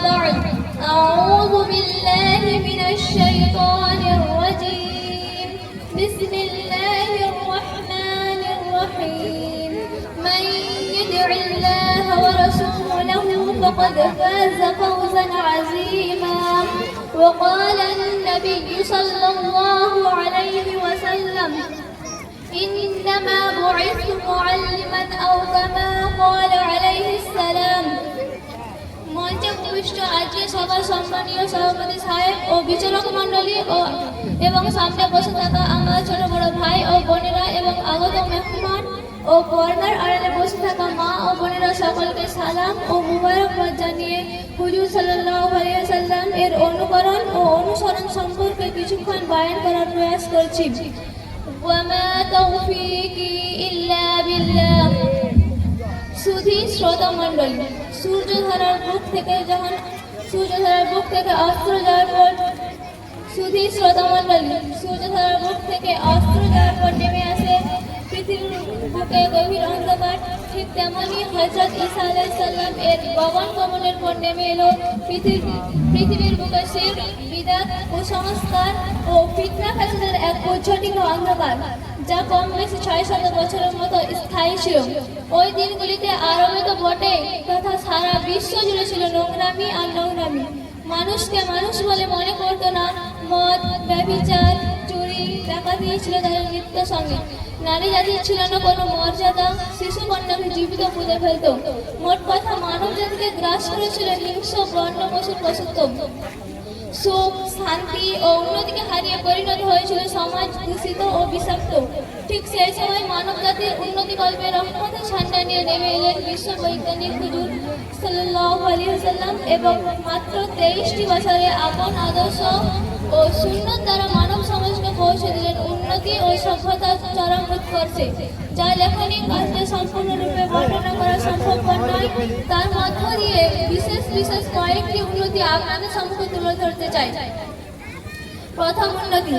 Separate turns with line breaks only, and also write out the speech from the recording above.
بعد أعوذ بالله من الشيطان الرجيم بسم الله الرحمن الرحيم من يدع الله ورسوله فقد فاز فوزا عظيما وقال النبي صلى الله عليه وسلم إنما بعثت معلما أو كما قال عليه السلام মঞ্চে উপবিষ্ট আজকের সবার সম্মানীয় সভাপতি সাহেব ও বিচারক মণ্ডলী এবং সামনে বসে থাকা আমার ছোট বড় ভাই ও বোনেরা এবং আগত মেহমান ও পর্দার আড়ালে বসে থাকা মা ও বোনেরা সকলকে সালাম ও মুবারকবাদ জানিয়ে হুজুর সাল্লাল্লাহু আলাইহি ওয়াসাল্লাম এর অনুকরণ ও অনুসরণ সম্পর্কে কিছুক্ষণ বয়ান করার প্রয়াস করছি। ওয়ামা তাওফীকি ইল্লা বিল্লাহ। সুধী শ্রোতা মণ্ডলী, সূর্যধারার বুক থেকে অস্ত্র যাওয়ার পর নেমে আসে পৃথিবীর বুকে গভীর অন্ধকার, ঠিক তেমনি হযরত ঈসা আলাইহিস সালাম এর গগন গমনের পর নেমে এলো পৃথিবীর বুকে শিরক, বিদআত, কুসংস্কার ও ফিতনা ফাসাদের এক উজ্জ্বল অন্ধকার, যা কম বেশি 600 বছরের মতো স্থায়ী ছিল। ওই দিনগুলিতে আরবে তো বটে, তথা সারা বিশ্ব জুড়ে ছিল নোংরামি আর নোংরামি। মানুষকে মানুষ বলে মনে করতো না। মদ, ব্যভিচার, চুরি, ডাকাতি ছিল তাদের নিত্য সঙ্গে। নারী জাতির ছিল না কোনো মর্যাদা, শিশু কন্যাকে জীবিত পুঁতে ফেলত। মোট কথা মানব জাতিকে গ্রাস করেছিল হিংস্র বর্ণপশুর পশুত্ব। সুখ, শান্তি ও উন্নতিকে হারিয়ে পরিণত হয়েছিল সমাজ দূষিত ও বিষাক্ত। ঠিক সেই সময় মানব জাতির উন্নতি কল্পে রহমতের ঝান্ডা নিয়ে নেমে এলেন বিশ্ব বৈজ্ঞানিক হুজুর সাল্লাল্লাহু আলাইহি ওয়াসাল্লাম এবং মাত্র 23টি বছরে আপন আদর্শ ও সুন্নাত দ্বারা মানব সমাজকে পৌঁছে দিলেন উন্নতি ও সভ্যতার চরম উৎকর্ষে, যা লেখনী কাজে সম্পূর্ণরূপে বর্ণনা করা সম্ভবপর নয়। তার মধ্য দিয়ে বিশেষ কয়েকটি উন্নতি আপনাদের সম্মুখে তুলে ধরতে চাই। প্রথম উন্নতি,